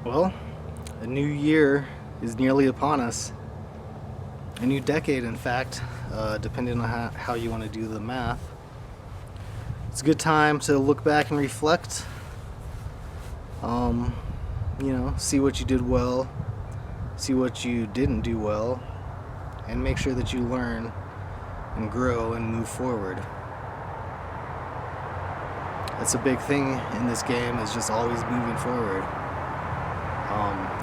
Well, a new year is nearly upon us. A new decade, in fact, depending on how you want to do the math. It's a good time to look back and reflect. Um, see what you did well, see what you didn't do well, and make sure that you learn and grow and move forward. That's a big thing in this game, is just always moving forward.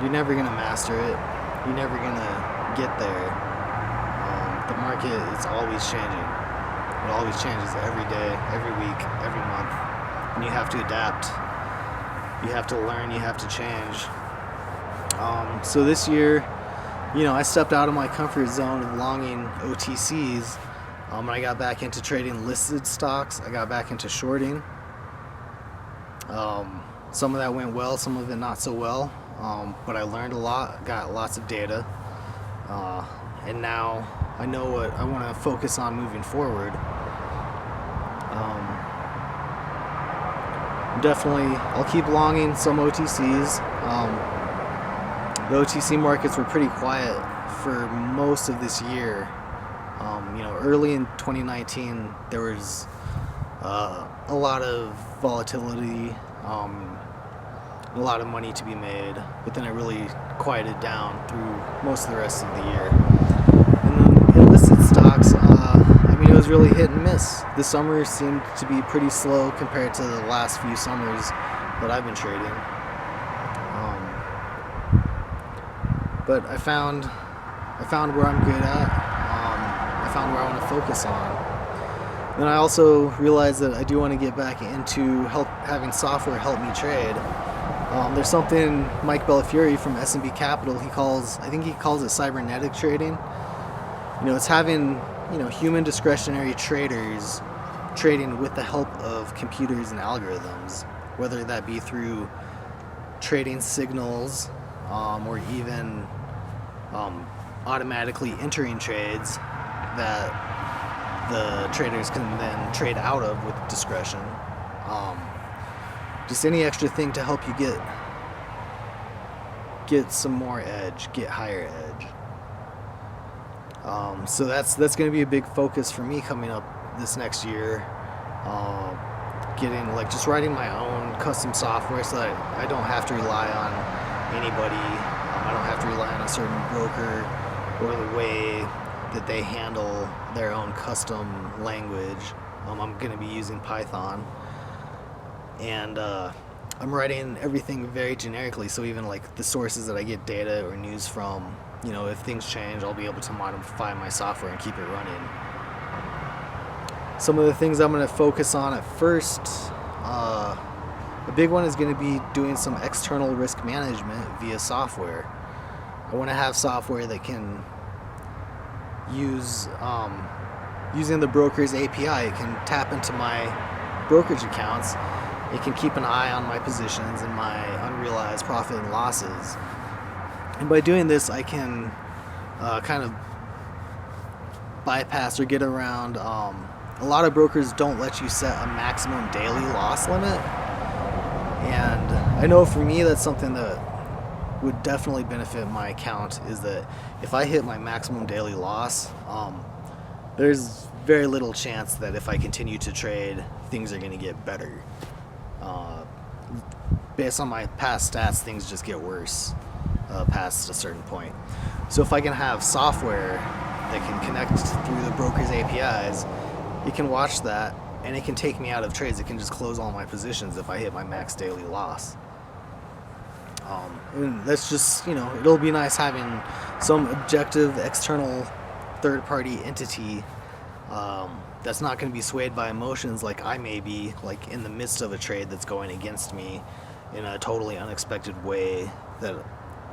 You're never going to master it. You're never going to get there. The market is always changing. It always changes every day, every week, every month. And you have to adapt. You have to learn. You have to change. So this year, I stepped out of my comfort zone of longing OTCs. When I got back into trading listed stocks, I got back into shorting. Some of that went well, some of it not so well. But I learned a lot, got lots of data, and now I know what I want to focus on moving forward. Definitely, I'll keep longing some OTCs. The OTC markets were pretty quiet for most of this year. Early in 2019, there was a lot of volatility. A lot of money to be made, but then it really quieted down through most of the rest of the year. And then illicit stocks, it was really hit and miss. The summer seemed to be pretty slow compared to the last few summers that I've been trading. But I found where I'm good at. I found where I want to focus on. Then I also realized that I do want to get back into having software help me trade. There's something Mike Bellafiore from S&B Capital, I think he calls it cybernetic trading. It's having, human discretionary traders trading with the help of computers and algorithms, whether that be through trading signals, or even automatically entering trades that the traders can then trade out of with discretion. Just any extra thing to help you get some more edge, get higher edge. So that's going to be a big focus for me coming up this next year. Getting just writing my own custom software so that I don't have to rely on anybody. I don't have to rely on a certain broker or the way that they handle their own custom language. I'm going to be using Python. And I'm writing everything very generically, so even the sources that I get data or news from, if things change, I'll be able to modify my software and keep it running. Some of the things I'm going to focus on at first, a big one is going to be doing some external risk management via software. I want to have software that can use, using the broker's API, it can tap into my brokerage accounts. It can keep an eye on my positions and my unrealized profit and losses. And by doing this, I can kind of bypass or get around. A lot of brokers don't let you set a maximum daily loss limit. And I know for me, that's something that would definitely benefit my account, is that if I hit my maximum daily loss, there's very little chance that if I continue to trade, things are going to get better. Based on my past stats, things just get worse past a certain point. So if I can have software that can connect through the broker's APIs, it can watch that and it can take me out of trades. It can just close all my positions if I hit my max daily loss. And that's just, it'll be nice having some objective external third-party entity that's not going to be swayed by emotions like I may be, in the midst of a trade that's going against me in a totally unexpected way that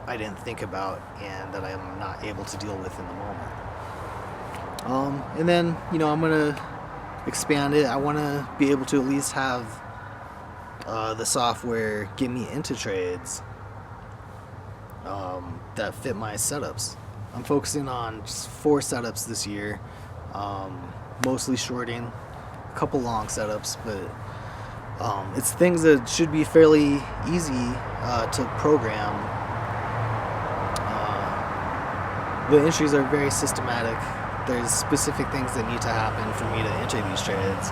I didn't think about and that I'm not able to deal with in the moment. And then, I'm going to expand it. I want to be able to at least have the software get me into trades that fit my setups. I'm focusing on just 4 setups this year. Mostly shorting, a couple long setups, but It's things that should be fairly easy to program. The entries are very systematic. There's specific things that need to happen for me to enter these trades.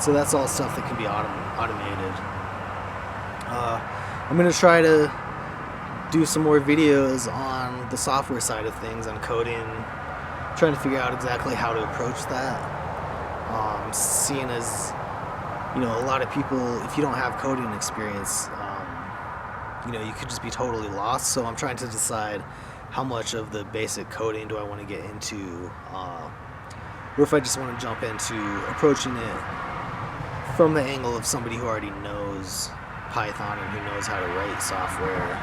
So that's all stuff that can be automated. I'm going to try to do some more videos on the software side of things, on coding, trying to figure out exactly how to approach that. Seeing as, you know, a lot of people, if you don't have coding experience, you know, you could just be totally lost. So I'm trying to decide how much of the basic coding do I want to get into, or if I just want to jump into approaching it from the angle of somebody who already knows Python and who knows how to write software,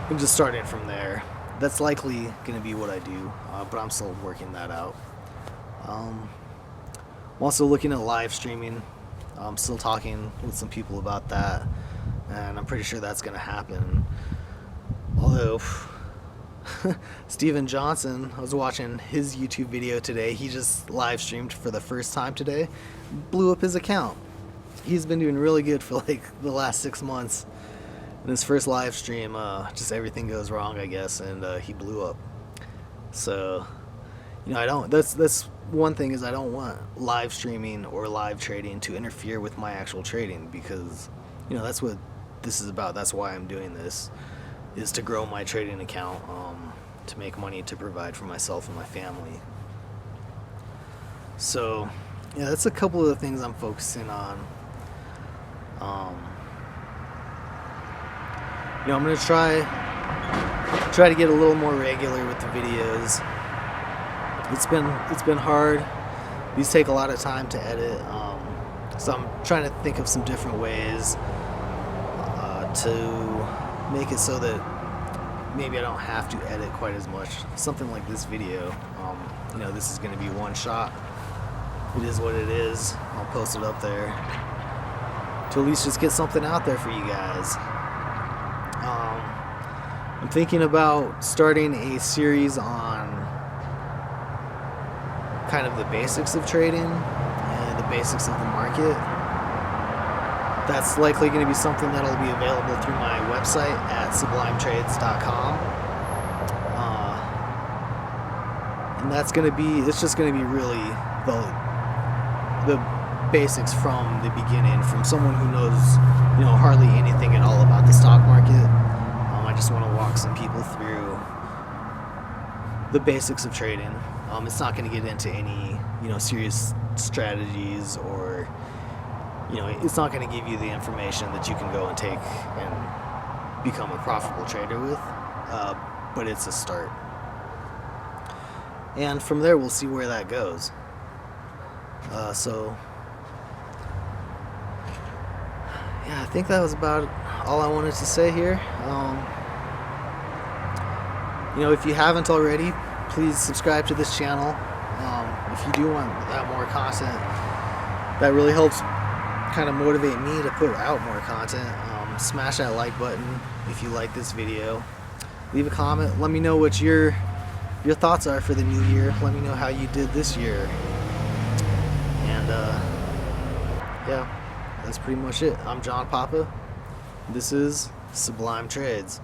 and just start it from there. That's likely going to be what I do, but I'm still working that out. I'm also looking at live streaming. I'm still talking with some people about that, and I'm pretty sure that's going to happen. Although Steven Johnson, I was watching his YouTube video today. He just live streamed for the first time today, blew up his account. He's been doing really good for like the last 6 months. In his first live stream, just everything goes wrong, I guess, and he blew up. So, you know, that's one thing, is I don't want live streaming or live trading to interfere with my actual trading, because, you know, that's what this is about. That's why I'm doing this, is to grow my trading account, to make money to provide for myself and my family. So, yeah, that's a couple of the things I'm focusing on. You know, I'm gonna try to get a little more regular with the videos. It's been hard. These take a lot of time to edit, so I'm trying to think of some different ways to make it so that maybe I don't have to edit quite as much. Something like this video, you know, this is going to be one shot. It is what it is. I'll post it up there to at least just get something out there for you guys. I'm thinking about starting a series on kind of the basics of trading and the basics of the market. That's likely going to be something that'll be available through my website at sublimetrades.com. And that's going to be, it's just going to be really the basics from the beginning, from someone who knows, you know, hardly anything at all about the stock market. I just want to walk some people through the basics of trading. It's not going to get into any, you know, serious strategies, or, you know, it's not going to give you the information that you can go and take and become a profitable trader with, but it's a start. And from there, we'll see where that goes. So, yeah, I think that was about all I wanted to say here. You know, if you haven't already, please subscribe to this channel. If you do want that more content, that really helps kind of motivate me to put out more content. Smash that like button if you like this video. Leave a comment. Let me know what your thoughts are for the new year. Let me know how you did this year. And yeah, that's pretty much it. I'm John Papa. This is Sublime Trades.